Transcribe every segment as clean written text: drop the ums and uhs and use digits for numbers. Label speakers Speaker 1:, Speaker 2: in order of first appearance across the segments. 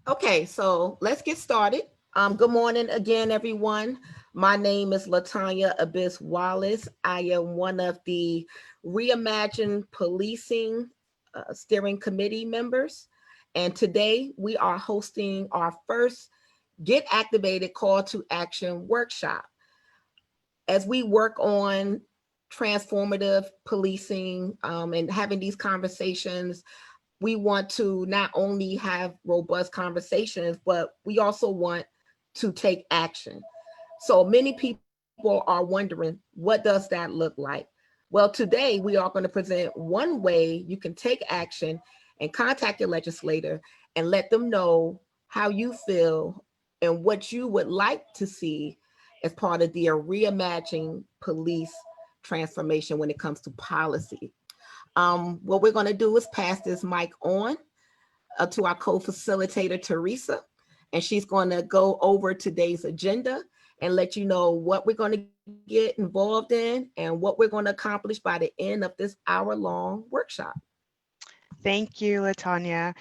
Speaker 1: Okay, so let's get started. Good morning again, everyone. My name is Latanya Abyss Wallace. I am one of the Reimagined Policing Steering Committee members. And today we are hosting our first Get Activated Call to Action workshop. As we work on transformative policing and having these conversations, we want to not only have robust conversations, but we also want to take action. So many people are wondering, what does that look like? Well, today we are going to present one way you can take action and contact your legislator and let them know how you feel and what you would like to see as part of their reimagining police transformation when it comes to policy. What we're going to do is pass this mic on to our co-facilitator, Teresa, and she's going to go over today's agenda and let you know what we're going to get involved in and what we're going to accomplish by the end of this hour-long workshop.
Speaker 2: Thank you, Latanya.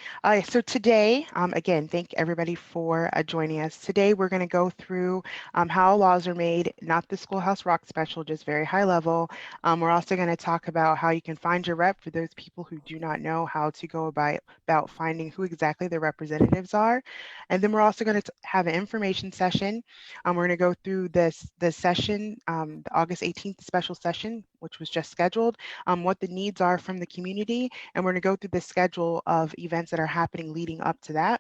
Speaker 2: So today, again, thank everybody for joining us. Today, we're going to go through how laws are made, not the Schoolhouse Rock special, just very high level. We're also going to talk about how you can find your rep for those people who do not know how to go about finding who exactly their representatives are. And then we're also going to have an information session. We're going to go through the session, the August 18th special session, which was just scheduled, what the needs are from the community, and we're going to go through the schedule of events that are happening leading up to that.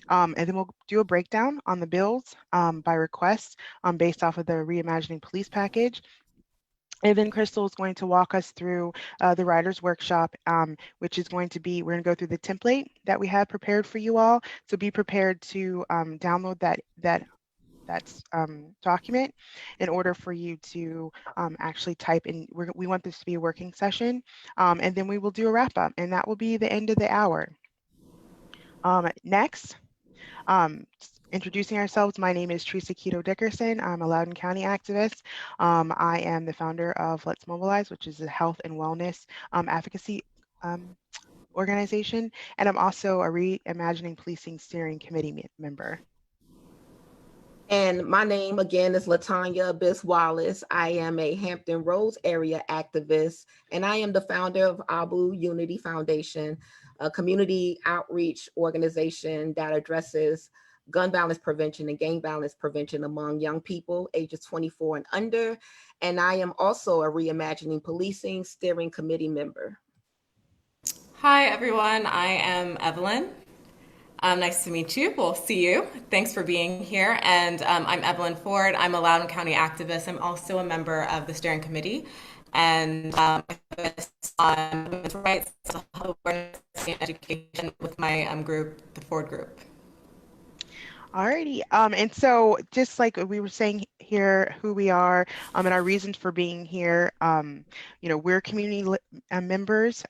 Speaker 2: And then we'll do a breakdown on the bills by request based off of the Reimagining Police package. And then Crystal is going to walk us through the writer's workshop, which is going to be, we're going to go through the template that we have prepared for you all. So be prepared to download that document in order for you to actually type in. We want this to be a working session, and then we will do a wrap up, and that will be the end of the hour. Next, introducing ourselves, my name is Teresa Keto Dickerson. I'm a Loudoun County activist. I am the founder of Let's Mobilize, which is a health and wellness advocacy organization, and I'm also a Reimagining Policing Steering Committee member.
Speaker 1: And my name again is Latanya Abyss Wallace. I am a Hampton Roads area activist, and I am the founder of Abu Unity Foundation, a community outreach organization that addresses gun violence prevention and gang violence prevention among young people ages 24 and under. And I am also a Reimagining Policing Steering Committee member.
Speaker 3: Hi, everyone. I am Evelyn. Nice to meet you. We'll see you. Thanks for being here. And I'm Evelyn Ford. I'm a Loudoun County activist. I'm also a member of the steering committee. And I focus on women's rights, health awareness, and education with my group, the Ford Group.
Speaker 2: Alrighty. And so just like we were saying here, who we are, and our reasons for being here, we're community members.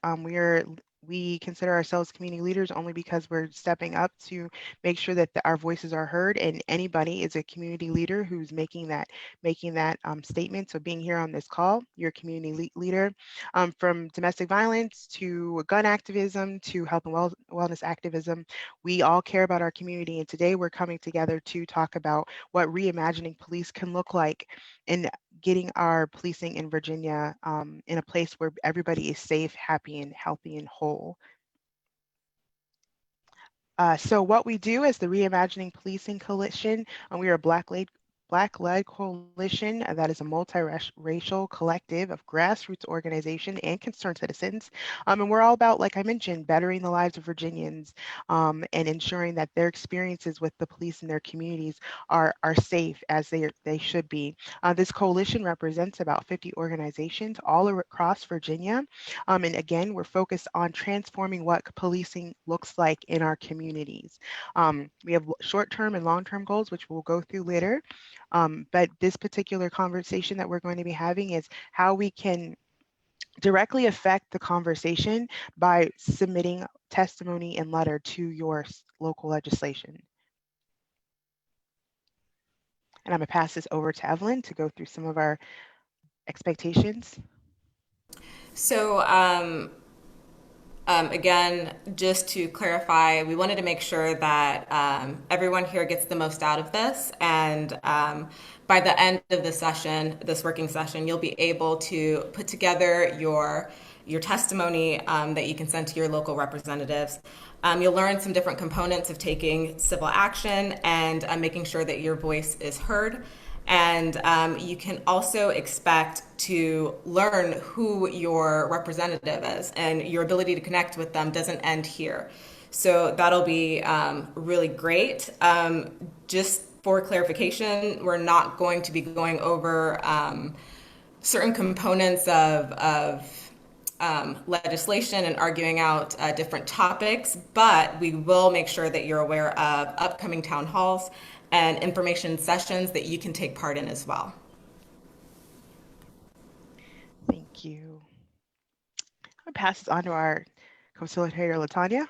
Speaker 2: We consider ourselves community leaders only because we're stepping up to make sure that our voices are heard, and anybody is a community leader who's making that statement. So being here on this call, you're a community leader. From domestic violence to gun activism to health and wellness activism, we all care about our community, and today we're coming together to talk about what reimagining police can look like in getting our policing in Virginia in a place where everybody is safe, happy, and healthy and whole. So what we do as the Reimagining Policing Coalition, we are a Black-led coalition that is a multiracial collective of grassroots organizations and concerned citizens. And we're all about, like I mentioned, bettering the lives of Virginians and ensuring that their experiences with the police in their communities are safe as they should be. This coalition represents about 50 organizations all across Virginia. And again, we're focused on transforming what policing looks like in our communities. We have short-term and long-term goals, which we'll go through later. But this particular conversation that we're going to be having is how we can directly affect the conversation by submitting testimony and letter to your local legislation. And I'm going to pass this over to Evelyn to go through some of our expectations.
Speaker 3: So Again, just to clarify, we wanted to make sure that everyone here gets the most out of this. And by the end of the session, this working session, you'll be able to put together your testimony that you can send to your local representatives. You'll learn some different components of taking civil action and making sure that your voice is heard. And you can also expect to learn who your representative is, and your ability to connect with them doesn't end here. So that'll be really great. Just for clarification, we're not going to be going over certain components of legislation and arguing out different topics, but we will make sure that you're aware of upcoming town halls and information sessions that you can take part in as well.
Speaker 2: Thank you. I'll pass this on to our co-facilitator, LaTanya.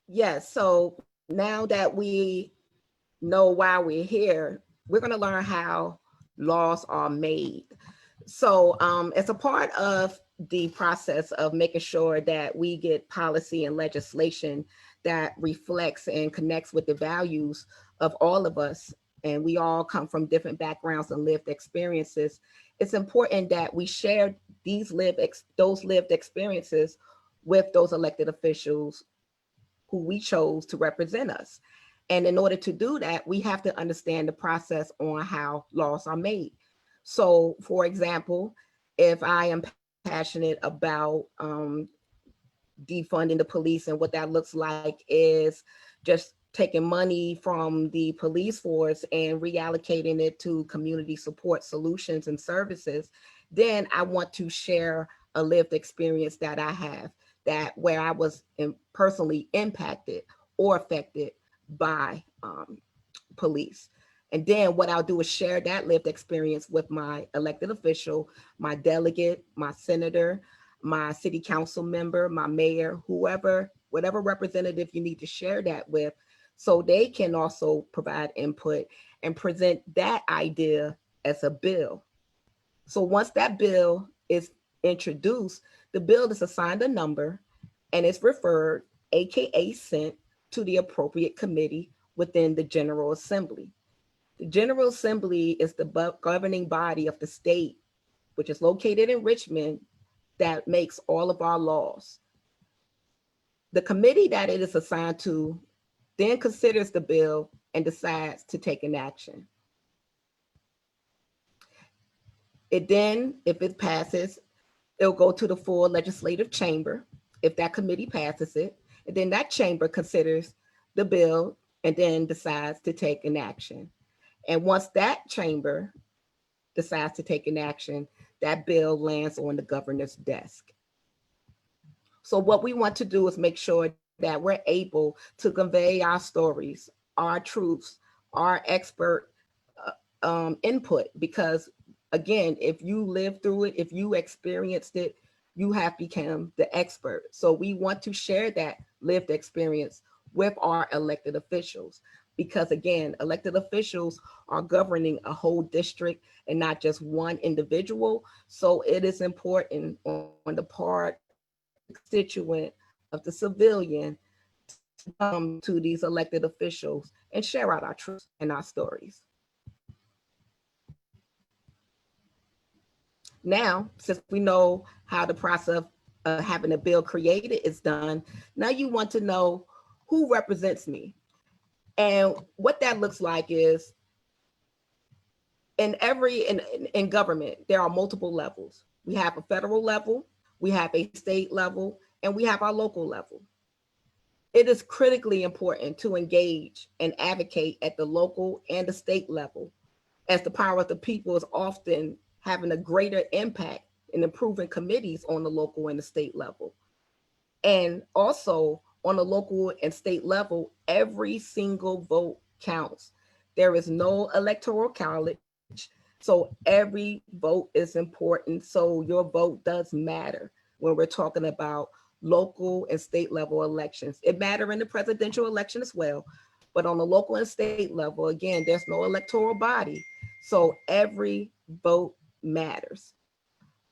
Speaker 1: Yes, so now that we know why we're here, we're going to learn how laws are made. So as a part of the process of making sure that we get policy and legislation that reflects and connects with the values of all of us, and we all come from different backgrounds and lived experiences, it's important that we share those lived experiences with those elected officials who we chose to represent us. And in order to do that, we have to understand the process on how laws are made. So for example, if I am passionate about defunding the police, and what that looks like is just taking money from the police force and reallocating it to community support solutions and services, then I want to share a lived experience that I have, that where I was personally impacted or affected by police. And then what I'll do is share that lived experience with my elected official, my delegate, my senator, my city council member, my mayor, whoever, whatever representative you need to share that with, so they can also provide input and present that idea as a bill. So once that bill is introduced, the bill is assigned a number and it's referred, AKA sent, to the appropriate committee within the General Assembly. The General Assembly is the governing body of the state, which is located in Richmond, that makes all of our laws. The committee that it is assigned to then considers the bill and decides to take an action. It then, if it passes, it'll go to the full legislative chamber, if that committee passes it, and then that chamber considers the bill and then decides to take an action. And once that chamber decides to take an action, that bill lands on the governor's desk. So what we want to do is make sure that we're able to convey our stories, our truths, our expert input, because again, if you lived through it, if you experienced it, you have become the expert. So we want to share that lived experience with our elected officials, because again, elected officials are governing a whole district and not just one individual. So it is important on the part constituent of the civilian to come to these elected officials and share out our truths and our stories. Now, since we know how the process of having a bill created is done, now you want to know who represents me. And what that looks like is in government, there are multiple levels. We have a federal level, we have a state level, and we have our local level. It is critically important to engage and advocate at the local and the state level, as the power of the people is often having a greater impact in improving committees on the local and the state level. And also on the local and state level, every single vote counts. There is no electoral college, so every vote is important. So your vote does matter when we're talking about local and state level elections. It matters in the presidential election as well, but on the local and state level, again, there's no electoral body. So every vote matters.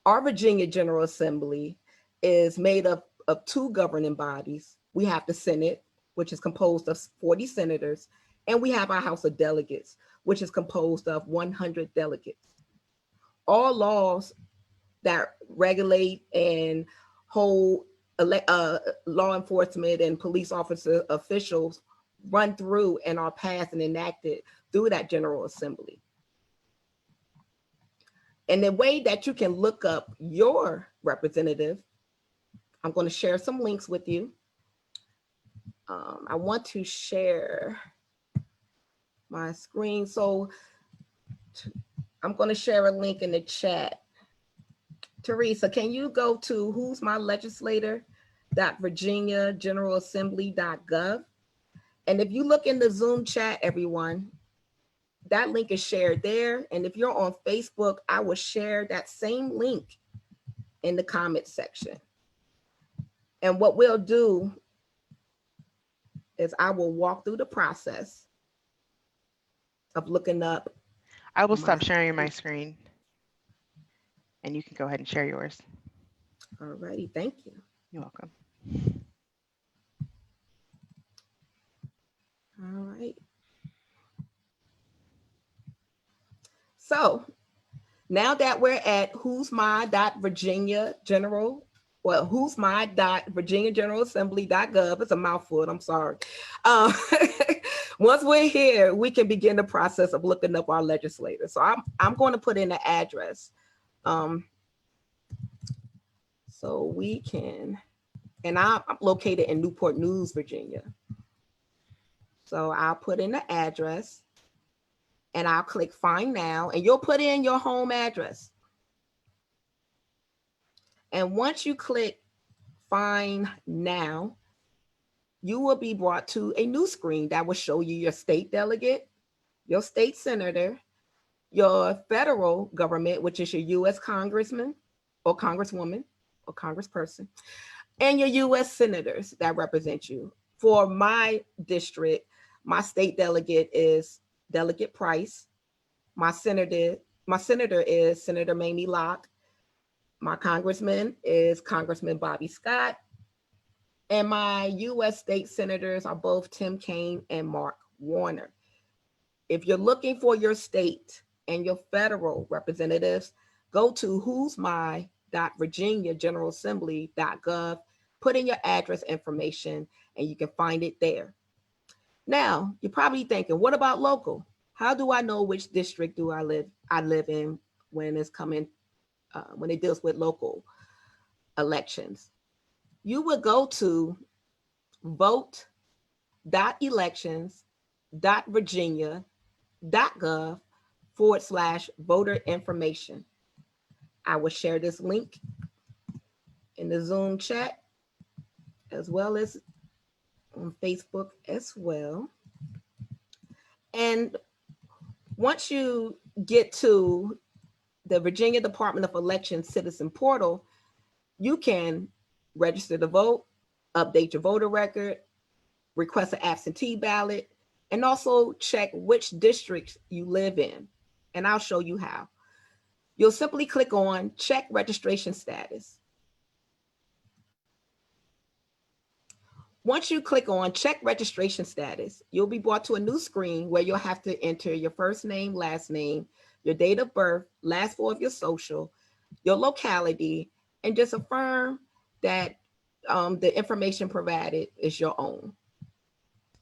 Speaker 1: Our Virginia General Assembly is made up of two governing bodies. We have the Senate, which is composed of 40 senators, and we have our House of Delegates, which is composed of 100 delegates. All laws that regulate and hold law enforcement and police officer officials run through and are passed and enacted through that General Assembly. And the way that you can look up your representative, I'm going to share some links with you. I want to share my screen. So I'm going to share a link in the chat. Teresa, can you go to who's my legislator.virginiageneralassembly.gov? And if you look in the Zoom chat, everyone, that link is shared there. And if you're on Facebook, I will share that same link in the comment section. And what we'll do is I will walk through the process of looking up.
Speaker 2: I will stop sharing my screen and you can go ahead and share yours.
Speaker 1: All righty, thank you.
Speaker 2: You're welcome.
Speaker 1: All right. So now that we're at who's my.virginiageneralassembly.gov, it's a mouthful, I'm sorry. Once we're here, we can begin the process of looking up our legislators. So I'm going to put in the address. So we can, and I'm located in Newport News, Virginia. So I'll put in the address and I'll click find now, and you'll put in your home address. And once you click find now, you will be brought to a new screen that will show you your state delegate, your state senator, your federal government, which is your US congressman or congresswoman or congressperson, and your US senators that represent you. For my district, my state delegate is Delegate Price. My senator is Senator Mamie Locke. My congressman is Congressman Bobby Scott. And my US state senators are both Tim Kaine and Mark Warner. If you're looking for your state and your federal representatives, go to who'smy.virginiageneralassembly.gov, put in your address information, and you can find it there. Now, you're probably thinking, what about local? How do I know which district do I live in when it's coming, when it deals with local elections? You would go to vote.elections.virginia.gov/voter information. I will share this link in the Zoom chat as well as on Facebook as well. And once you get to the Virginia Department of Elections Citizen Portal, you can register to vote, update your voter record, request an absentee ballot, and also check which district you live in. And I'll show you how. You'll simply click on check registration status. Once you click on check registration status, you'll be brought to a new screen where you'll have to enter your first name, last name, your date of birth, last four of your social, your locality, and just affirm that the information provided is your own.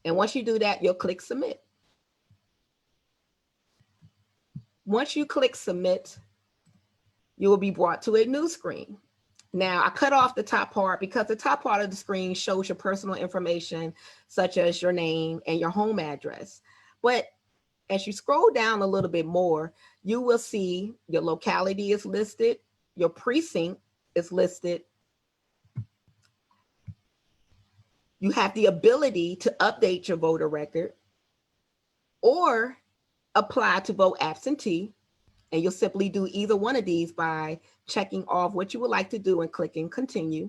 Speaker 1: And once you do that, you'll click submit. Once you click submit, you will be brought to a new screen. Now, I cut off the top part because the top part of the screen shows your personal information, such as your name and your home address. But as you scroll down a little bit more, you will see your locality is listed, your precinct is listed. You have the ability to update your voter record or apply to vote absentee. And you'll simply do either one of these by checking off what you would like to do and clicking continue.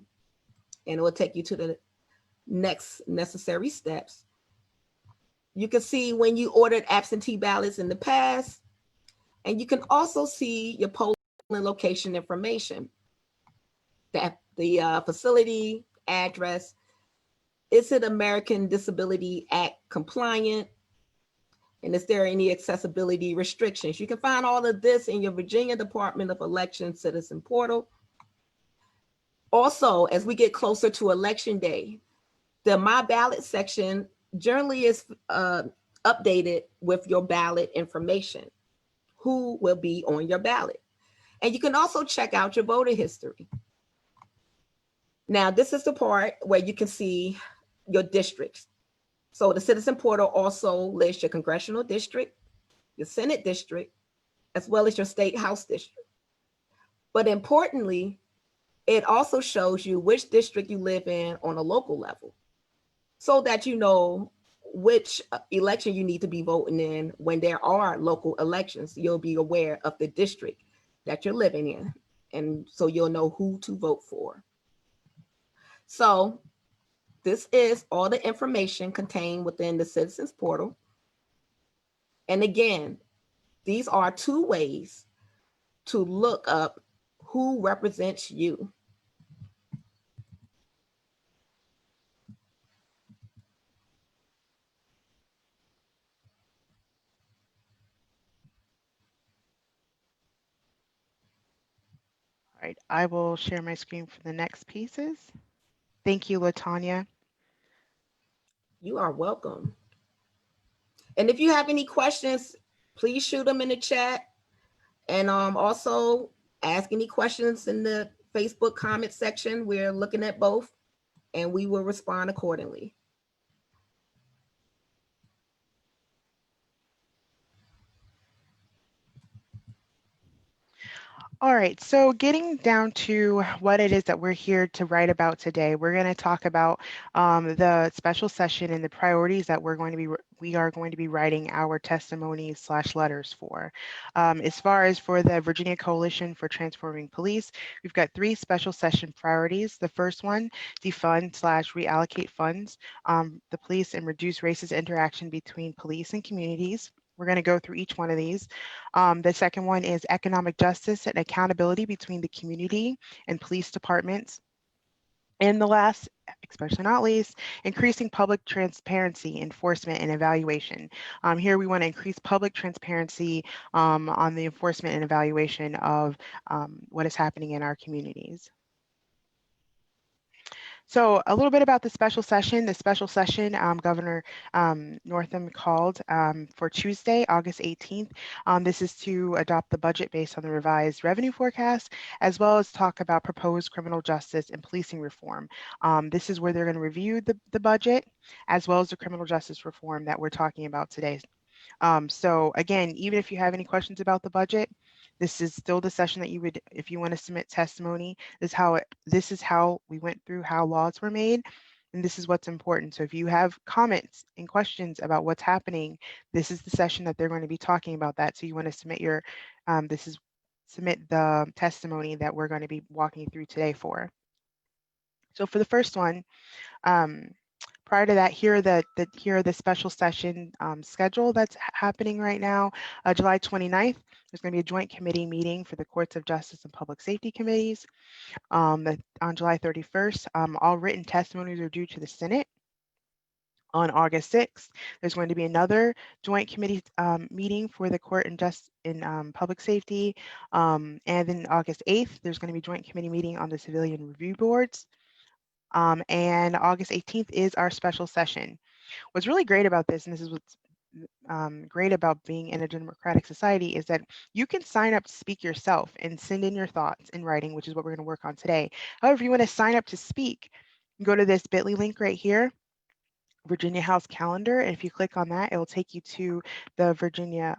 Speaker 1: And it will take you to the next necessary steps. You can see when you ordered absentee ballots in the past, And you can also see your polling location information, that the facility address. Is it American Disability Act compliant? And is there any accessibility restrictions? You can find all of this in your Virginia Department of Election Citizen Portal. Also, as we get closer to Election Day, the My Ballot section generally is updated with your ballot information, who will be on your ballot. And you can also check out your voter history. Now, this is the part where you can see your districts. So the Citizen Portal also lists your congressional district, your Senate district, as well as your state house district. But importantly, it also shows you which district you live in on a local level, so that you know which election you need to be voting in when there are local elections. You'll be aware of the district that you're living in, and so you'll know who to vote for. So this is all the information contained within the Citizens Portal. And again, these are two ways to look up who represents you.
Speaker 2: All right, I will share my screen for the next pieces. Thank you, LaTanya.
Speaker 1: You are welcome. And if you have any questions, please shoot them in the chat. And also ask any questions in the Facebook comment section. We're looking at both and we will respond accordingly.
Speaker 2: All right, so getting down to what it is that we're here to write about today, we're going to talk about the special session and the priorities that we are going to be writing our testimonies / letters for. As far as for the Virginia Coalition for Transforming Police, we've got 3 special session priorities. The first one, defund / reallocate funds, the police, and reduce racist interaction between police and communities. We're going to go through each one of these. The second one is economic justice and accountability between the community and police departments. And the last, especially not least, increasing public transparency, enforcement, and evaluation. Here we want to increase public transparency on the enforcement and evaluation of what is happening in our communities. So a little bit about the special session. The special session Governor Northam called for Tuesday, August 18th. This is to adopt the budget based on the revised revenue forecast, as well as talk about proposed criminal justice and policing reform. This is where they're going to review the budget, as well as the criminal justice reform that we're talking about today. So again, even if you have any questions about the budget, this is still the session that you would, if you want to submit testimony, this is how we went through how laws were made, and this is what's important. So if you have comments and questions about what's happening, this is the session that they're going to be talking about that. So you want to submit your, submit the testimony that we're going to be walking through today for. So for the first one, prior to that, here are the special session schedule that's happening right now. July 29th, there's going to be a joint committee meeting for the Courts of Justice and Public Safety Committees. On July 31st, all written testimonies are due to the Senate. On August 6th, there's going to be another joint committee meeting for the Court in Public Safety. And then August 8th, there's going to be a joint committee meeting on the Civilian Review Boards. And August 18th is our special session. What's really great about this, and this is what's great about being in a democratic society, is that you can sign up to speak yourself and send in your thoughts in writing, which is what we're going to work on today. However, if you want to sign up to speak, go to this bit.ly link right here, Virginia House Calendar, and if you click on that, it will take you to the Virginia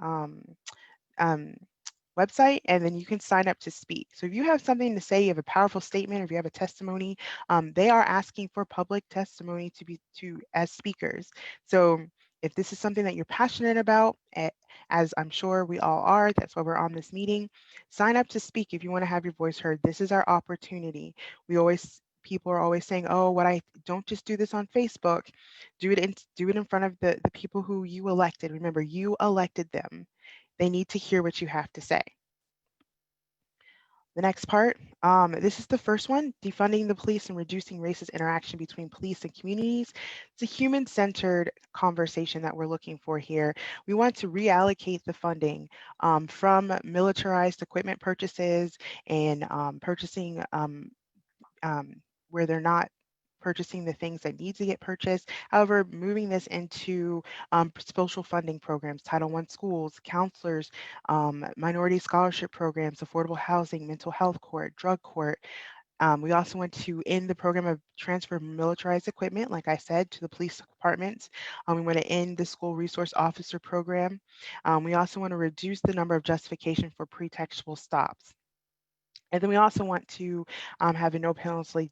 Speaker 2: website, and then you can sign up to speak. So if you have something to say, you have a powerful statement, or if you have a testimony, they are asking for public testimony as speakers. So if this is something that you're passionate about, as I'm sure we all are, that's why we're on this meeting, sign up to speak if you want to have your voice heard. This is our opportunity. People are always saying, oh, don't just do this on Facebook, do it in front of the people who you elected. Remember, you elected them. They need to hear what you have to say. The next part, this is the first one, defunding the police and reducing racist interaction between police and communities. It's a human-centered conversation that we're looking for here. We want to reallocate the funding from militarized equipment purchases and purchasing where they're not purchasing the things that need to get purchased. However, moving this into social funding programs, Title I schools, counselors, minority scholarship programs, affordable housing, mental health court, drug court. We also want to end the program of transfer militarized equipment, like I said, to the police departments. We want to end the school resource officer program. We also want to reduce the number of justification for pretextual stops. And then we also want to have a no penalty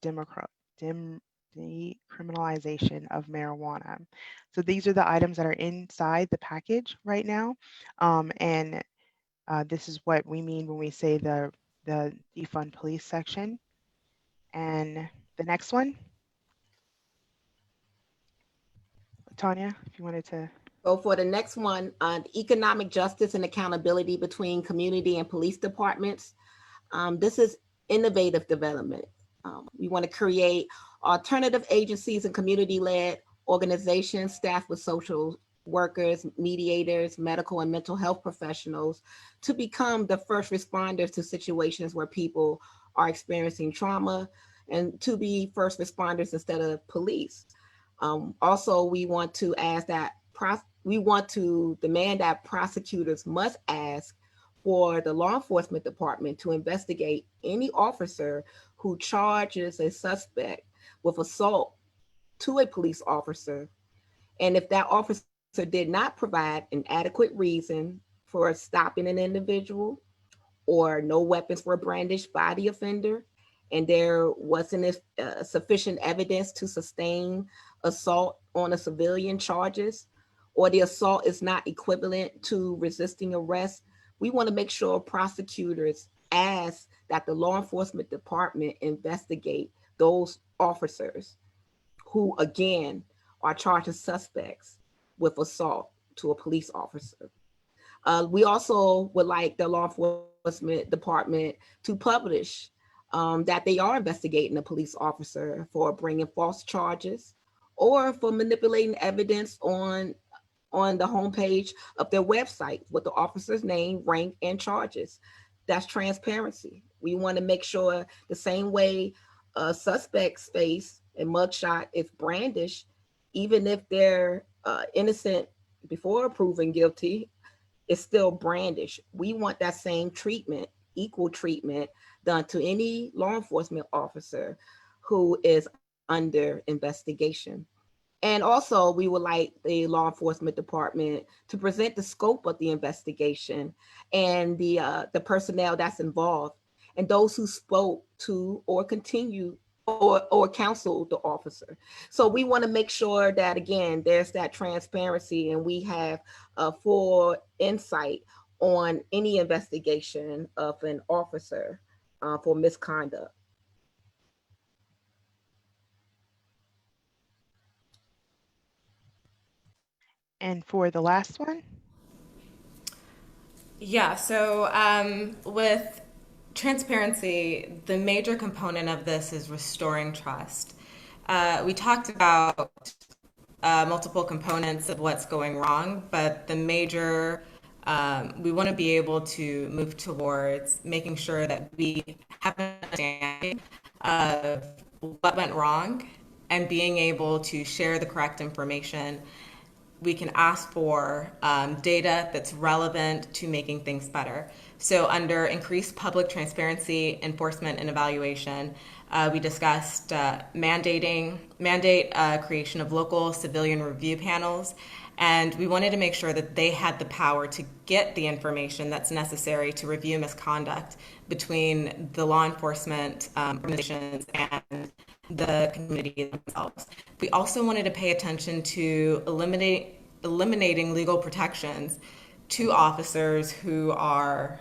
Speaker 2: decriminalization of marijuana. So these are the items that are inside the package right now. And this is what we mean when we say the defund police section. And the next one, Tanya, if you wanted to.
Speaker 1: So for the next one, economic justice and accountability between community and police departments. This is innovative development. We want to create alternative agencies and community-led organizations staffed with social workers, mediators, medical and mental health professionals to become the first responders to situations where people are experiencing trauma, and to be first responders instead of police. Also, we want to ask that we want to demand that prosecutors must ask for the law enforcement department to investigate any officer who charges a suspect with assault to a police officer. And if that officer did not provide an adequate reason for stopping an individual, or no weapons were brandished by the offender, and there wasn't sufficient evidence to sustain assault on a civilian charges, or the assault is not equivalent to resisting arrest, we want to make sure prosecutors ask that the law enforcement department investigate those officers who, again, are charged as suspects with assault to a police officer. We also would like the law enforcement department to publish that they are investigating a police officer for bringing false charges or for manipulating evidence on the homepage of their website with the officer's name, rank, and charges. That's transparency. We want to make sure the same way a suspect's face and mugshot is brandished, even if they're innocent before proven guilty, it's still brandished. We want that same treatment, equal treatment, done to any law enforcement officer who is under investigation. And also, we would like the law enforcement department to present the scope of the investigation and the personnel that's involved and those who spoke to or continue or counseled the officer. So we want to make sure that, again, there's that transparency and we have a full insight on any investigation of an officer for misconduct.
Speaker 2: And for the last one?
Speaker 3: Yeah, so with transparency, the major component of this is restoring trust. We talked about multiple components of what's going wrong, but the major, we want to be able to move towards making sure that we have an understanding of what went wrong and being able to share the correct information. We can ask for data that's relevant to making things better. So under increased public transparency, enforcement, and evaluation, we discussed mandate creation of local civilian review panels. And we wanted to make sure that they had the power to get the information that's necessary to review misconduct between the law enforcement organizations and the community themselves. We also wanted to pay attention to eliminating legal protections to officers who are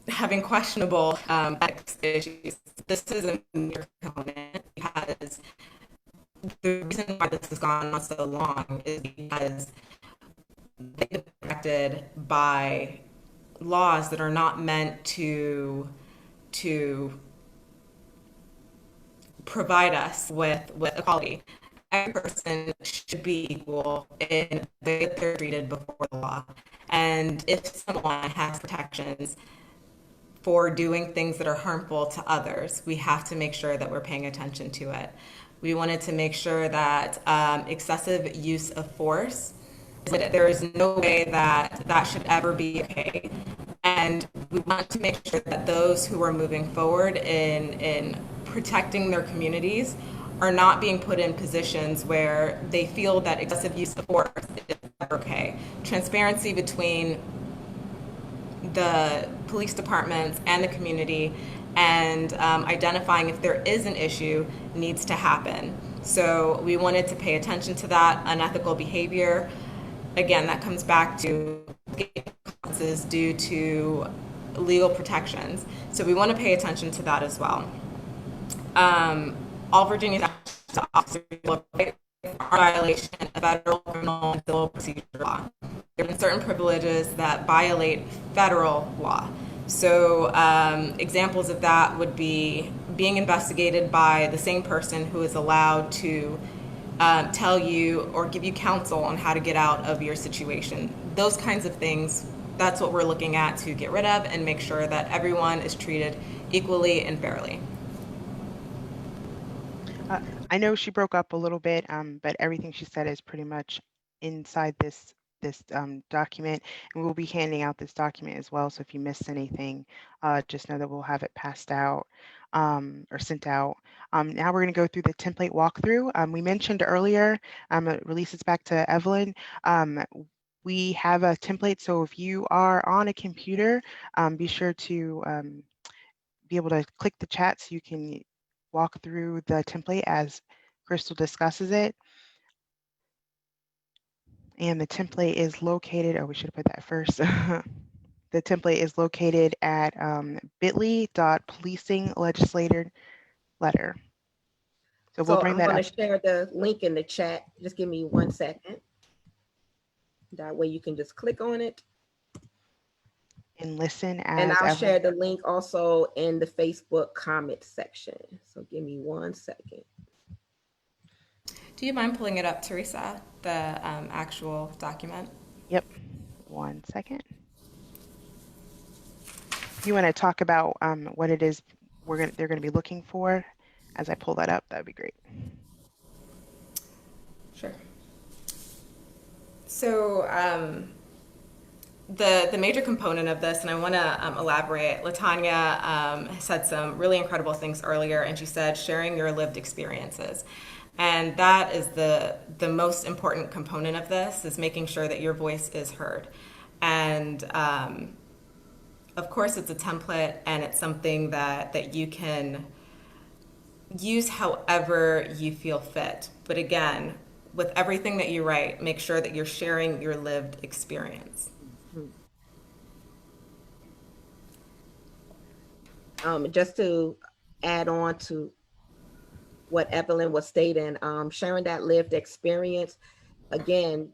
Speaker 3: having questionable ethics issues. This is a major component because the reason why this has gone on so long is because they get affected by laws that are not meant to provide us with equality. Every person should be equal in the way that they're treated before the law. And if someone has protections for doing things that are harmful to others, we have to make sure that we're paying attention to it. We wanted to make sure that excessive use of force, that there is no way that that should ever be okay. And we want to make sure that those who are moving forward in protecting their communities are not being put in positions where they feel that excessive use of force is never okay. Transparency between the police departments and the community, and identifying if there is an issue needs to happen. So we wanted to pay attention to that. Unethical behavior, again, that comes back to consequences due to legal protections. So we want to pay attention to that as well. All Virginia officers will fight for violation of federal criminal and civil procedure law. There have been certain privileges that violate federal law. So examples of that would be being investigated by the same person who is allowed to tell you or give you counsel on how to get out of your situation. Those kinds of things, that's what we're looking at to get rid of and make sure that everyone is treated equally and fairly.
Speaker 2: I know she broke up a little bit, but everything she said is pretty much inside this document, and we'll be handing out this document as well. So if you missed anything, just know that we'll have it passed out or sent out. Now we're going to go through the template walkthrough. We mentioned earlier, it releases back to Evelyn. We have a template, so if you are on a computer, be sure to be able to click the chat so you can walk through the template as Crystal discusses it. And the template is located, oh, we should have put that first. The template is located at bit.ly.policing legislator letter. So we'll bring that up.
Speaker 1: I'm going to share the link in the chat. Just give me 1 second. That way you can just click on it.
Speaker 2: And listen as
Speaker 1: and I'll
Speaker 2: Evelyn.
Speaker 1: share the link also in the Facebook comment section. So give me 1 second.
Speaker 3: Do you mind pulling it up, Teresa, the actual document?
Speaker 2: Yep. 1 second. You want to talk about what it is they're going to be looking for? As I pull that up, that'd be great.
Speaker 3: Sure. So the major component of this, and I want to elaborate, LaTanya said some really incredible things earlier, and she said sharing your lived experiences. And that is the most important component of this, is making sure that your voice is heard. And of course, it's a template, and it's something that you can use however you feel fit. But again, with everything that you write, make sure that you're sharing your lived experience.
Speaker 1: Just to add on to what Evelyn was stating, sharing that lived experience, again,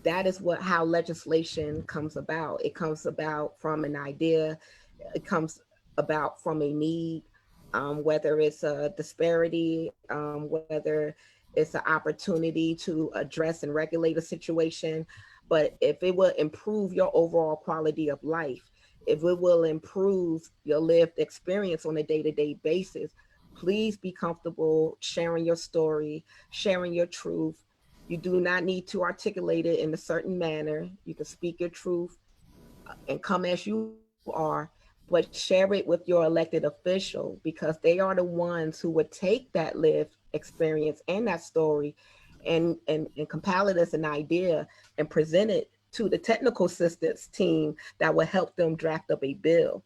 Speaker 1: that is how legislation comes about. It comes about from an idea, it comes about from a need, whether it's a disparity, whether it's an opportunity to address and regulate a situation. But if it will improve your overall quality of life, if it will improve your lived experience on a day-to-day basis, please be comfortable sharing your story, sharing your truth. You do not need to articulate it in a certain manner. You can speak your truth and come as you are, but share it with your elected official, because they are the ones who would take that lived experience and that story and compile it as an idea and present it to the technical assistance team that will help them draft up a bill.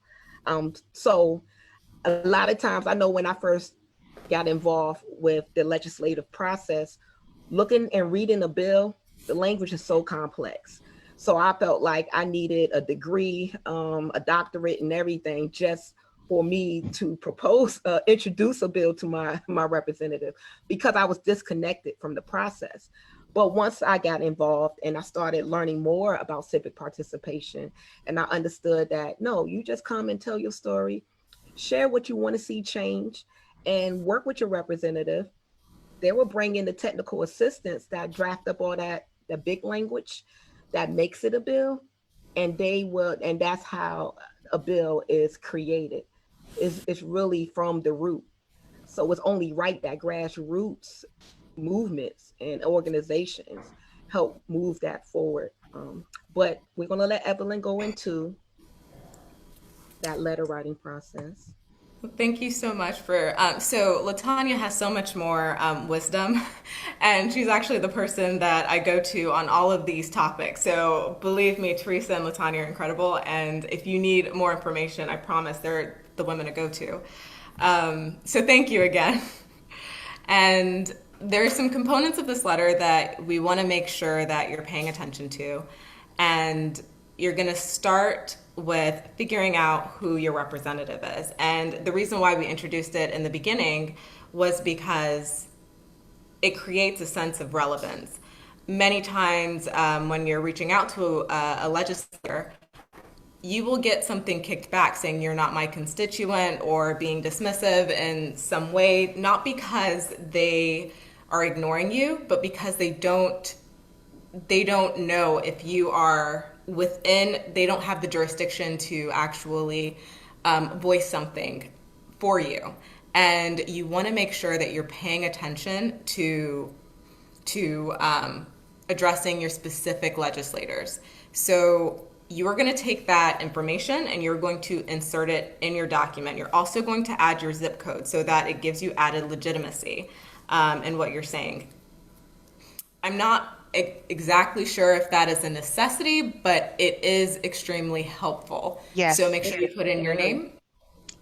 Speaker 1: So a lot of times, I know when I first got involved with the legislative process, looking and reading a bill, the language is so complex. So I felt like I needed a degree, a doctorate and everything just for me to introduce a bill to my representative, because I was disconnected from the process. But once I got involved and I started learning more about civic participation, and I understood that no, you just come and tell your story, share what you want to see change, and work with your representative. They will bring in the technical assistants that draft up all that the big language that makes it a bill, and they will, and that's how a bill is created. It's really from the root. So it's only right that grassroots movements and organizations help move that forward. But we're going to let Evelyn go into that letter writing process.
Speaker 3: Thank you so much for. So Latanya has so much more wisdom, and she's actually the person that I go to on all of these topics. So believe me, Teresa and Latanya are incredible. And if you need more information, I promise they're the women to go to. So thank you again. And there are some components of this letter that we want to make sure that you're paying attention to, and you're going to start with figuring out who your representative is. And the reason why we introduced it in the beginning was because it creates a sense of relevance. Many times when you're reaching out to a legislator, you will get something kicked back saying you're not my constituent or being dismissive in some way, not because they are ignoring you, but because they don't know if you are within, they don't have the jurisdiction to actually voice something for you. And you want to make sure that you're paying attention to addressing your specific legislators. So you are going to take that information and you're going to insert it in your document. You're also going to add your zip code so that it gives you added legitimacy in what you're saying. I'm not exactly sure if that is a necessity, but it is extremely helpful.
Speaker 2: Yes.
Speaker 3: So make sure you put in your name.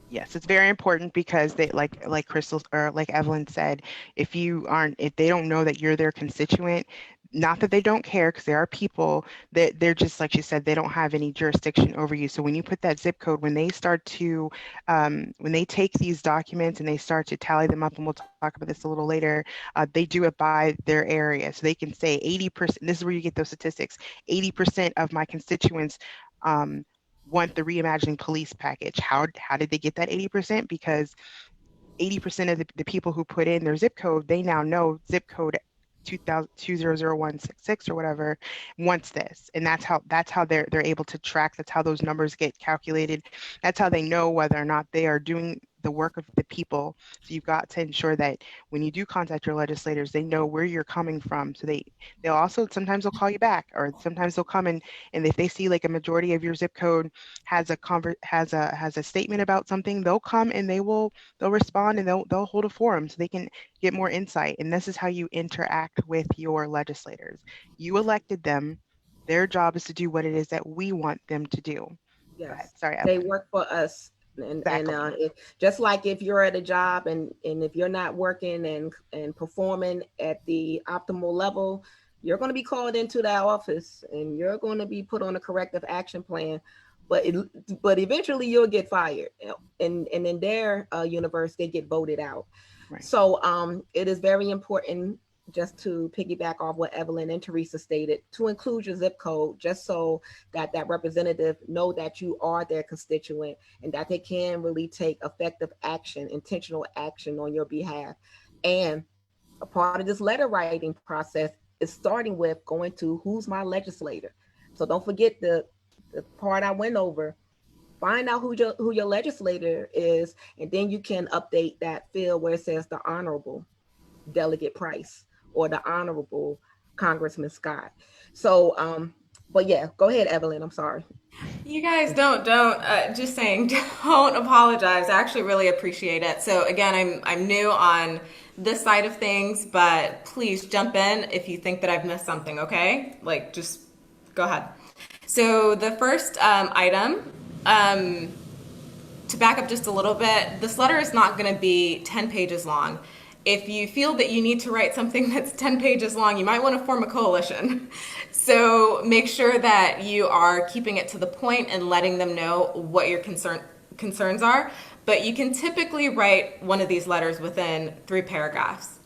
Speaker 2: Yes, it's very important because they like Crystal or like Evelyn said, if they don't know that you're their constituent, not that they don't care, because there are people that they're just like she said, they don't have any jurisdiction over you. So when you put that zip code, when they start to when they take these documents and they start to tally them up, and we'll talk about this a little later, they do it by their area. So they can say 80%, this is where you get those statistics, 80% of my constituents want the Reimagining Police package. How did they get that 80%? Because 80% of the people who put in their zip code, they now know zip code 200166 or whatever wants this, and that's how they're able to track. That's how those numbers get calculated. That's how they know whether or not they are doing the work of the people. So you've got to ensure that when you do contact your legislators, they know where you're coming from. So they'll also sometimes they'll call you back, or sometimes they'll come and if they see like a majority of your zip code has a statement about something, they'll come and they'll respond, and they'll hold a forum so they can get more insight. And this is how you interact with your legislators. You elected them. Their job is to do what it is that we want them to do.
Speaker 1: Yes,
Speaker 2: sorry,
Speaker 1: they
Speaker 2: Evelyn.
Speaker 1: work for us. And
Speaker 2: Exactly.
Speaker 1: just like if you're at a job and if you're not working and performing at the optimal level, you're going to be called into that office and you're going to be put on a corrective action plan. But eventually you'll get fired, and in their universe they get voted out.
Speaker 2: Right.
Speaker 1: So it is very important, just to piggyback off what Evelyn and Teresa stated, to include your zip code, just so that representative know that you are their constituent and that they can really take effective action, intentional action on your behalf. And a part of this letter writing process is starting with going to who's my legislator. So don't forget the part I went over. Find out who your legislator is, and then you can update that field where it says the Honorable Delegate Price or the Honorable Congressman Scott. So, but yeah, go ahead, Evelyn. I'm sorry.
Speaker 3: You guys don't just saying, don't apologize. I actually really appreciate it. So again, I'm new on this side of things, but please jump in if you think that I've missed something. Okay, like just go ahead. So the first item, to back up just a little bit, this letter is not going to be 10 pages long. If you feel that you need to write something that's 10 pages long, you might want to form a coalition. So make sure that you are keeping it to the point and letting them know what your concerns are. But you can typically write one of these letters within 3 paragraphs.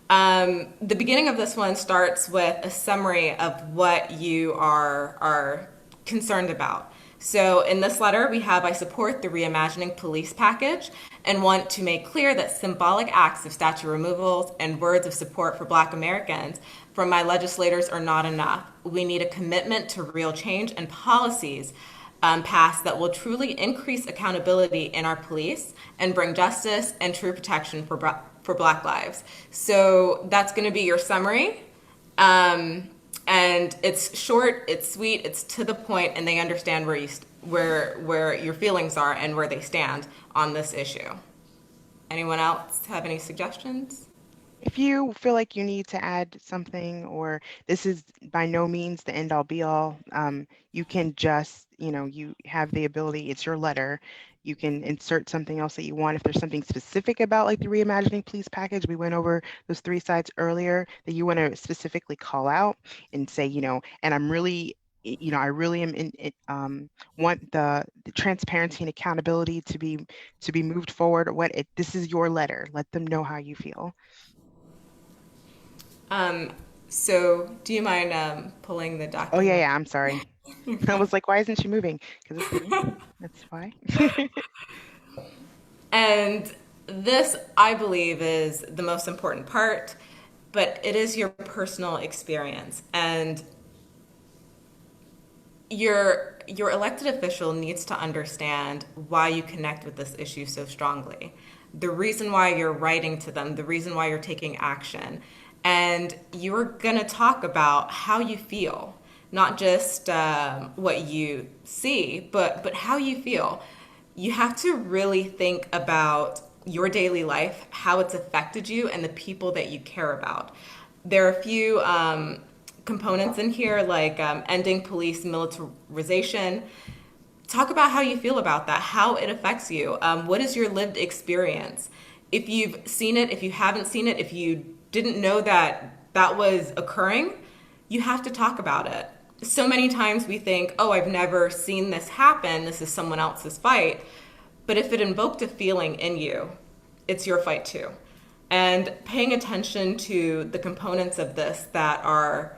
Speaker 3: The beginning of this one starts with a summary of what you are concerned about. So in this letter, we have, I support the Reimagining Police package and want to make clear that symbolic acts of statue removals and words of support for Black Americans from my legislators are not enough. We need a commitment to real change and policies passed that will truly increase accountability in our police and bring justice and true protection for Black lives. So that's going to be your summary. And it's short, it's sweet, it's to the point, and they understand where your feelings are and where they stand on this issue. Anyone else have any suggestions?
Speaker 2: If you feel like you need to add something, or this is by no means the end all be all, you can just, you have the ability, it's your letter. You can insert something else that you want. If there's something specific about like the Reimagining Police package, we went over those 3 sites earlier that you want to specifically call out and say, and I'm really, I really am want the transparency and accountability to be moved forward. This is your letter. Let them know how you feel.
Speaker 3: So do you mind pulling the document?
Speaker 2: Oh, yeah, I'm sorry. I was like, why isn't she moving? Because that's why.
Speaker 3: And this, I believe, is the most important part, but it is your personal experience. And your elected official needs to understand why you connect with this issue so strongly, the reason why you're writing to them, the reason why you're taking action. And you're going to talk about how you feel, not just what you see, but how you feel. You have to really think about your daily life, how it's affected you, and the people that you care about. There are a few components in here, like ending police militarization. Talk about how you feel about that, how it affects you. What is your lived experience? If you've seen it, if you haven't seen it, if you didn't know that was occurring, you have to talk about it. So many times we think, oh, I've never seen this happen. This is someone else's fight. But if it invoked a feeling in you, it's your fight too. And paying attention to the components of this that are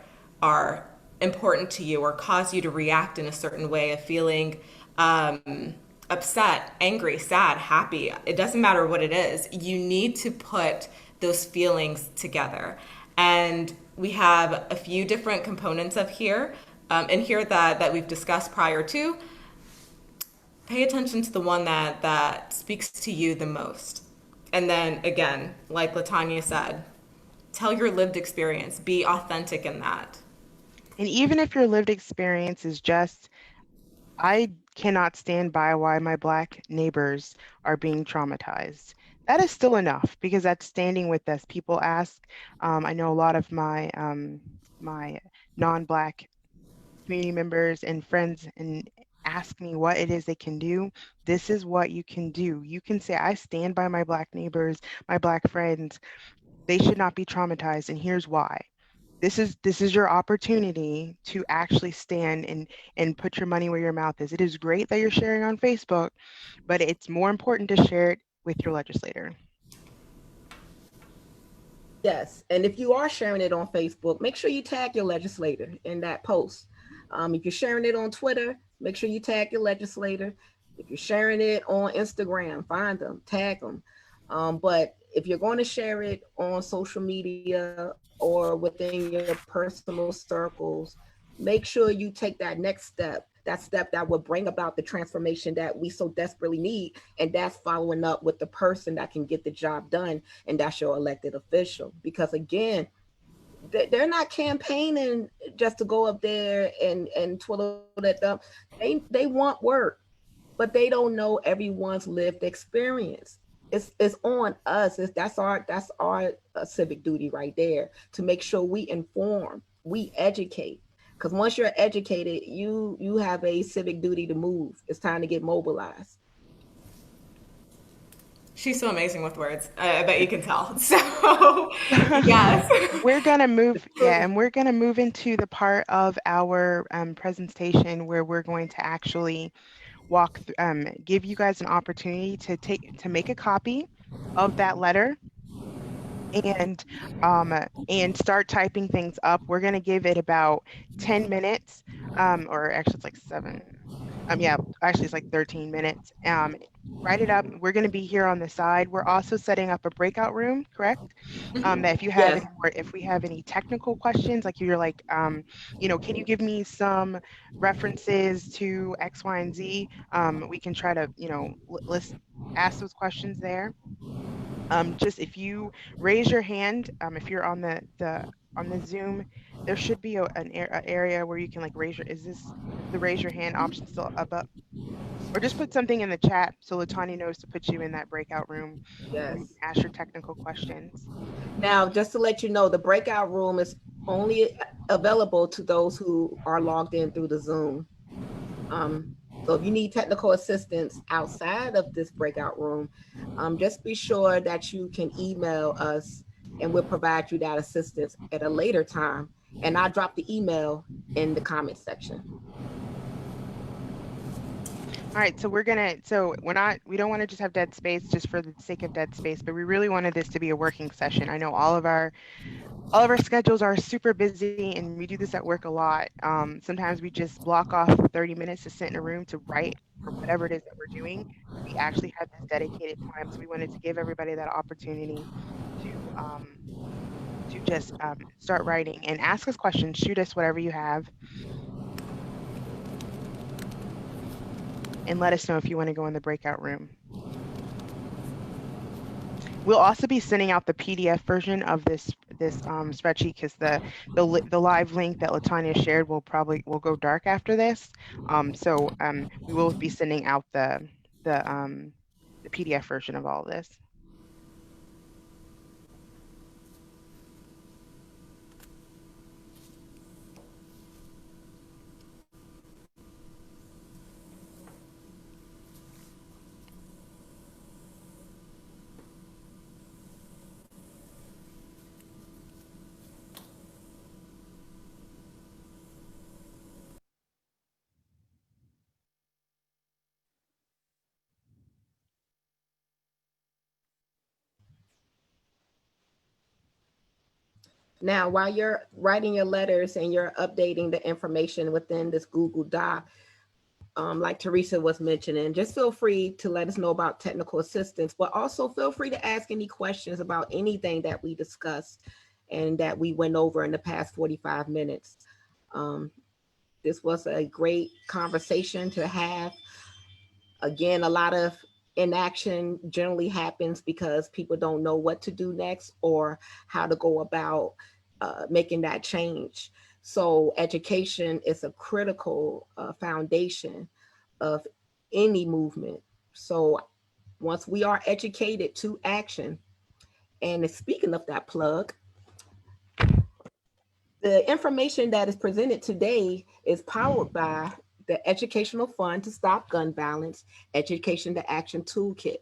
Speaker 3: important to you or cause you to react in a certain way of feeling upset, angry, sad, happy. It doesn't matter what it is. You need to put those feelings together. And we have a few different components in here that we've discussed prior to. Pay attention to the one that speaks to you the most. And then again, like LaTanya said, tell your lived experience, be authentic in that.
Speaker 2: And even if your lived experience is just, I cannot stand by why my Black neighbors are being traumatized, that is still enough, because that's standing with us. People ask, I know a lot of my my non-Black community members and friends and ask me what it is they can do. This is what you can do. You can say, I stand by my Black neighbors, my Black friends. They should not be traumatized, and here's why. This is your opportunity to actually stand and put your money where your mouth is. It is great that you're sharing on Facebook, but it's more important to share it with your legislator.
Speaker 1: Yes, and if you are sharing it on Facebook, make sure you tag your legislator in that post. If you're sharing it on Twitter, make sure you tag your legislator. If you're sharing it on Instagram, find them, tag them. But if you're going to share it on social media or within your personal circles, make sure you take that next step, that step that will bring about the transformation that we so desperately need. And that's following up with the person that can get the job done. And that's your elected official. Because again, they're not campaigning just to go up there and twiddle their thumb. They want work, but they don't know everyone's lived experience. It's on us. That's our civic duty right there, to make sure we inform, we educate. Because once you're educated, you have a civic duty to move. It's time to get mobilized.
Speaker 3: She's so amazing with words. I bet you can tell. So, yes.
Speaker 2: We're gonna move, and we're gonna move into the part of our presentation where we're going to actually give you guys an opportunity to make a copy of that letter and start typing things up. We're going to give it about 10 minutes, or actually it's like 7. Yeah, actually it's like 13 minutes. Write it up. We're going to be here on the side. We're also setting up a breakout room, correct? That if you have
Speaker 1: Yes.
Speaker 2: any more, if we have any technical questions, like you're like, can you give me some references to X, Y, and Z? We can try to, let's ask those questions there. Just if you raise your hand, if you're on the Zoom, there should be a area where you can like is the raise your hand option still up? Or just put something in the chat so Latanya knows to put you in that breakout room where you
Speaker 1: Yes.
Speaker 2: can ask your technical questions.
Speaker 1: Now, just to let you know, the breakout room is only available to those who are logged in through the Zoom. So if you need technical assistance outside of this breakout room, just be sure that you can email us and we'll provide you that assistance at a later time. And I'll drop the email in the comment section.
Speaker 2: All right, so we don't want to just have dead space just for the sake of dead space, but we really wanted this to be a working session. I know all of our schedules are super busy and we do this at work a lot. Sometimes we just block off 30 minutes to sit in a room to write or whatever it is that we're doing. We actually have this dedicated time. So we wanted to give everybody that opportunity to just start writing and ask us questions, shoot us whatever you have. And let us know if you want to go in the breakout room. We'll also be sending out the PDF version of this spreadsheet because the live link that Latanya shared will go dark after this. So we will be sending out the PDF version of all of this.
Speaker 1: Now, while you're writing your letters and you're updating the information within this Google Doc, like Teresa was mentioning, just feel free to let us know about technical assistance, but also feel free to ask any questions about anything that we discussed and that we went over in the past 45 minutes. This was a great conversation to have. Again, a lot of inaction generally happens because people don't know what to do next or how to go about making that change. So education is a critical foundation of any movement. So once we are educated to action, and speaking of that plug, the information that is presented today is powered by the Educational Fund to Stop Gun Violence Education to Action Toolkit.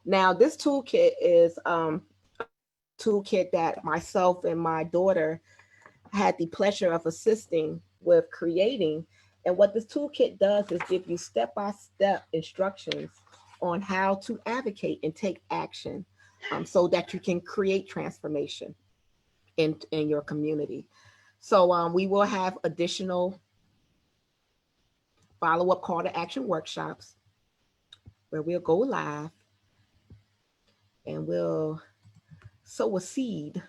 Speaker 1: Now, this toolkit is a toolkit that myself and my daughter had the pleasure of assisting with creating. And what this toolkit does is give you step-by-step instructions on how to advocate and take action so that you can create transformation in your community. So we will have additional follow-up call to action workshops where we'll go live and we'll sow a seed.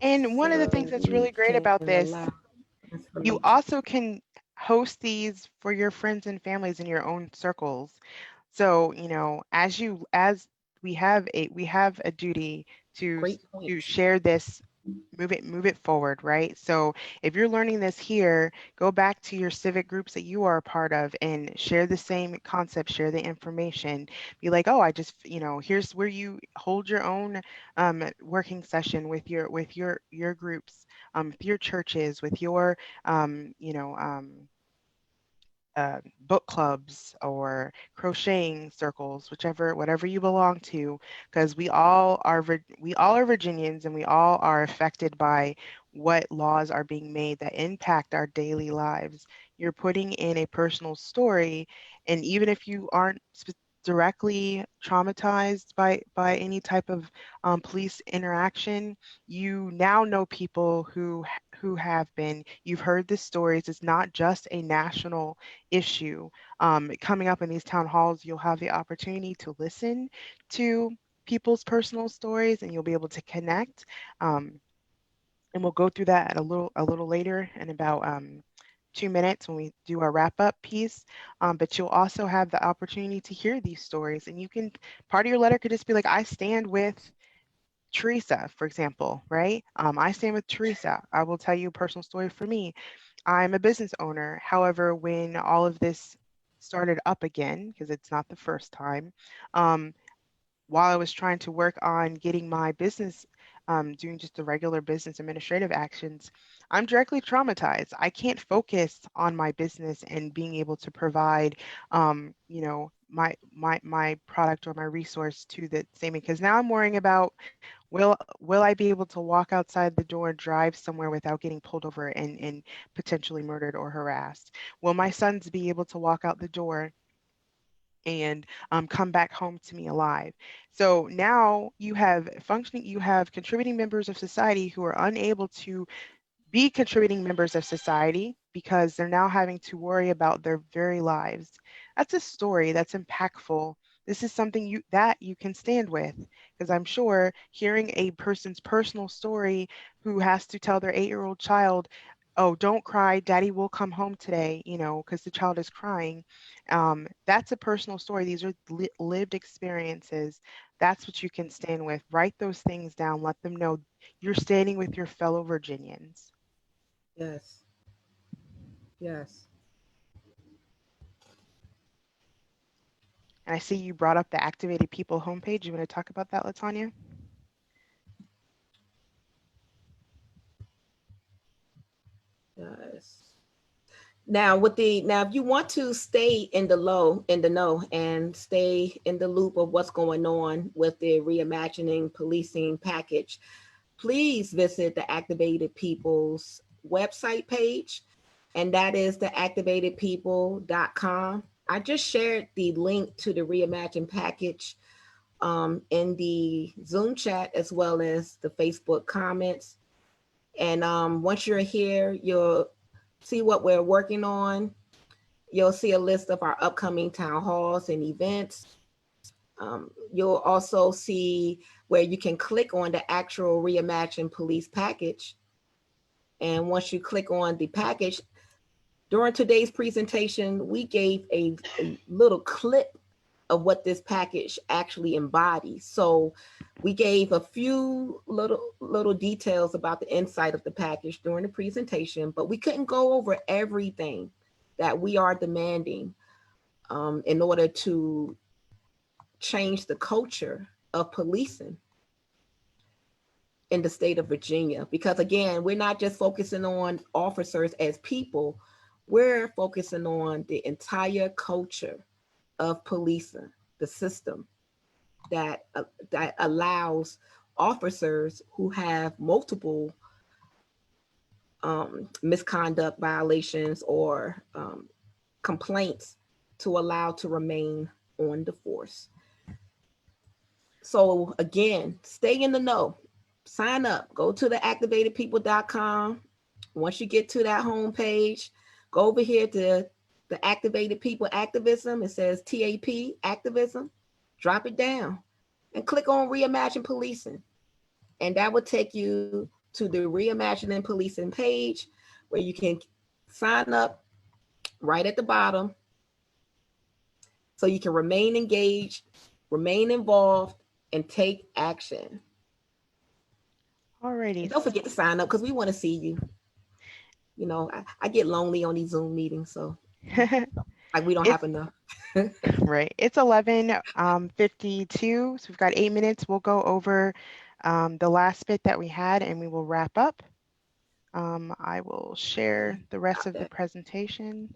Speaker 2: And one of the
Speaker 1: So
Speaker 2: things that's
Speaker 1: we
Speaker 2: really great
Speaker 1: can
Speaker 2: about this,
Speaker 1: allow
Speaker 2: you also can host these for your friends and families in your own circles. So, as we have a duty to share this, move it forward, right? So if you're learning this here, go back to your civic groups that you are a part of and share the same concept, share the information. Be like, oh, I just, here's where you hold your own working session with your groups, with your churches, with your book clubs or crocheting circles, whatever you belong to, because we all are Virginians and we all are affected by what laws are being made that impact our daily lives. You're putting in a personal story, and even if you aren't directly traumatized by any type of police interaction, you now know people who have been. You've heard the stories. It's not just a national issue. Coming up in these town halls, you'll have the opportunity to listen to people's personal stories, and you'll be able to connect. And we'll go through that a little later in about 2 minutes when we do our wrap up piece. But you'll also have the opportunity to hear these stories, and you can, part of your letter could just be like, I stand with Teresa, for example, right? I stand with Teresa. I will tell you a personal story for me. I'm a business owner. However, when all of this started up again, because it's not the first time, while I was trying to work on getting my business, doing just the regular business administrative actions, I'm directly traumatized. I can't focus on my business and being able to provide, my product or my resource to the same, because now I'm worrying about, will I be able to walk outside the door and drive somewhere without getting pulled over and potentially murdered or harassed? Will my sons be able to walk out the door and come back home to me alive? So now you have contributing members of society who are unable to be contributing members of society because they're now having to worry about their very lives. That's a story that's impactful. This is something you can stand with, because I'm sure hearing a person's personal story who has to tell their 8-year-old child, oh, don't cry, daddy will come home today, because the child is crying. That's a personal story. These are lived experiences. That's what you can stand with. Write those things down. Let them know you're standing with your fellow Virginians.
Speaker 1: Yes. Yes.
Speaker 2: And I see you brought up the Activated People homepage. You want to talk about that, Latanya?
Speaker 1: Yes. Now, if you want to stay in the know, and stay in the loop of what's going on with the Reimagining Policing package, please visit the Activated People's website page, and that is the activatedpeople.com. I just shared the link to the Reimagine package in the Zoom chat as well as the Facebook comments. And once you're here, you'll see what we're working on. You'll see a list of our upcoming town halls and events. You'll also see where you can click on the actual Reimagine Police package. And once you click on the package, during today's presentation, we gave a little clip of what this package actually embodies. So we gave a few little details about the inside of the package during the presentation, but we couldn't go over everything that we are demanding in order to change the culture of policing in the state of Virginia. Because again, we're not just focusing on officers as people, we're focusing on the entire culture of policing, the system that allows officers who have multiple misconduct violations or complaints to allow to remain on the force. So again, stay in the know. Sign up. Go to the activatedpeople.com. Once you get to that homepage, go over here to the Activated People Activism. It says TAP Activism. Drop it down and click on Reimagine Policing. And that will take you to the Reimagining Policing page where you can sign up right at the bottom so you can remain engaged, remain involved, and take action.
Speaker 2: Alrighty.
Speaker 1: And don't forget to sign up because we want to see you. I get lonely on these Zoom meetings, so like we don't
Speaker 2: It's
Speaker 1: have enough.
Speaker 2: right. It's 11:52, so we've got 8 minutes. We'll go over the last bit that we had, and we will wrap up. I will share the rest of the presentation.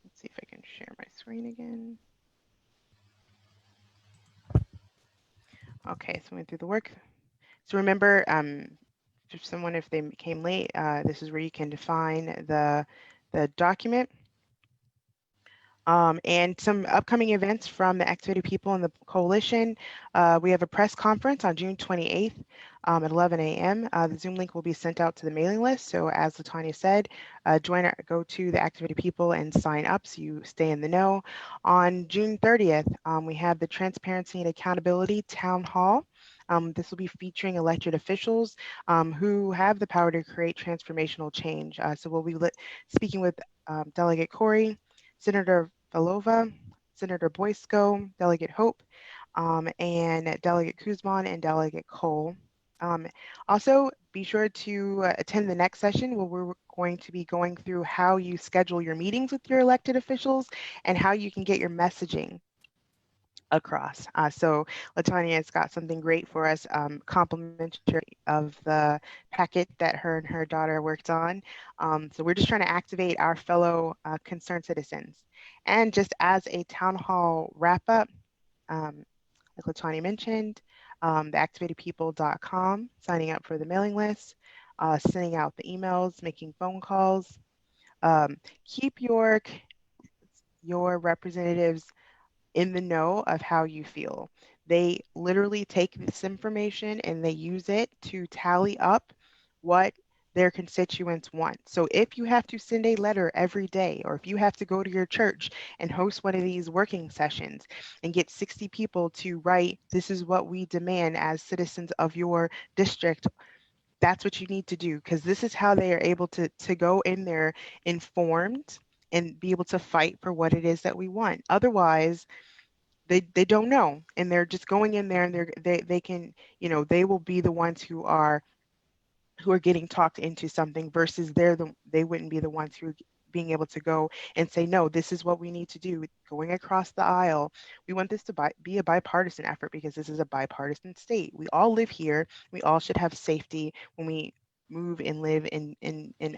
Speaker 2: Let's see if I can share my screen again. Okay, so we went through the work. So remember, if they came late, this is where you can define the document. And some upcoming events from the Activated People and the Coalition. We have a press conference on June 28th at 11 a.m. The Zoom link will be sent out to the mailing list. So as LaTanya said, go to the Activated People and sign up so you stay in the know. On June 30th, we have the Transparency and Accountability Town Hall. This will be featuring elected officials who have the power to create transformational change. So we'll be speaking with Delegate Corey, Senator Valova, Senator Boysko, Delegate Hope, and Delegate Kuzman and Delegate Cole. Also, be sure to attend the next session where we're going to be going through how you schedule your meetings with your elected officials and how you can get your messaging across. So Latanya has got something great for us, complimentary of the packet that her and her daughter worked on. So we're just trying to activate our fellow concerned citizens. And just as a town hall wrap up, like Latanya mentioned, the activatedpeople.com, signing up for the mailing list, sending out the emails, making phone calls. Keep your representatives in the know of how you feel. They literally take this information and they use it to tally up what their constituents want. So if you have to send a letter every day, or if you have to go to your church and host one of these working sessions and get 60 people to write, this is what we demand as citizens of your district, that's what you need to do, because this is how they are able to go in there informed and be able to fight for what it is that we want. Otherwise, they don't know, and they're just going in there and they can, they will be the ones who are getting talked into something versus they wouldn't be the ones who are being able to go and say, no, this is what we need to do, going across the aisle. We want this to be a bipartisan effort because this is a bipartisan state. We all live here. We all should have safety when we move and live and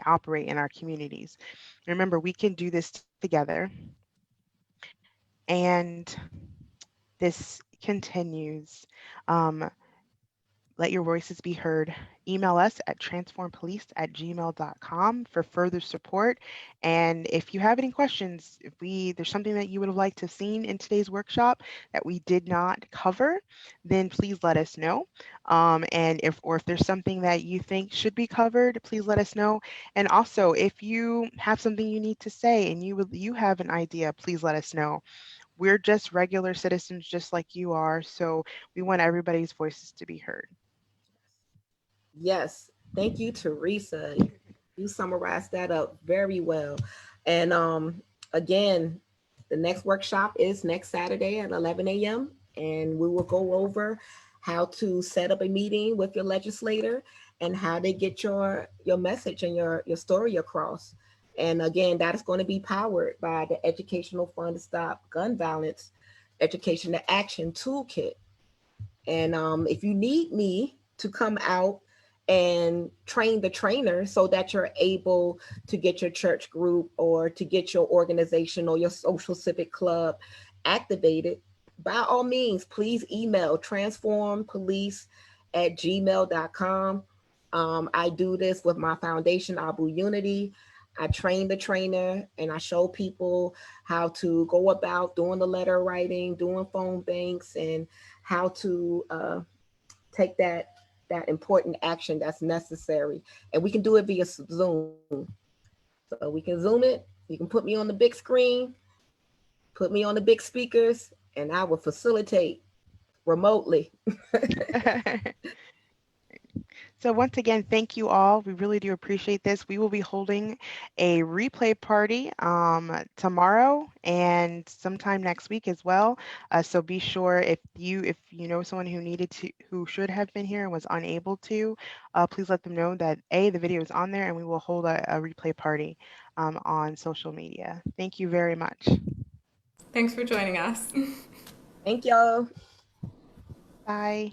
Speaker 2: operate in our communities. Remember, we can do this together. And this continues. Let your voices be heard. Email us at transformpolice@gmail.com for further support. And if you have any questions, if there's something that you would have liked to have seen in today's workshop that we did not cover, then please let us know. And if there's something that you think should be covered, please let us know. And also, if you have something you need to say and you have an idea, please let us know. We're just regular citizens just like you are, so we want everybody's voices to be heard.
Speaker 1: Yes, thank you, Teresa. You summarized that up very well. And again, the next workshop is next Saturday at 11 a.m. And we will go over how to set up a meeting with your legislator and how to get your message and your story across. And again, that is going to be powered by the Educational Fund to Stop Gun Violence Education to Action Toolkit. And if you need me to come out and train the trainer so that you're able to get your church group or to get your organization or your social civic club activated, by all means, please email transformpolice@gmail.com. I do this with my foundation, Abu Unity. I train the trainer and I show people how to go about doing the letter writing, doing phone banks, and how to take that important action that's necessary. And we can do it via Zoom. So we can Zoom it. You can put me on the big screen, put me on the big speakers, and I will facilitate remotely.
Speaker 2: So once again, thank you all. We really do appreciate this. We will be holding a replay party tomorrow and sometime next week as well. So be sure if you know someone who should have been here and was unable to, please let them know that the video is on there and we will hold a replay party on social media. Thank you very much.
Speaker 3: Thanks for joining us.
Speaker 1: Thank y'all.
Speaker 2: Bye.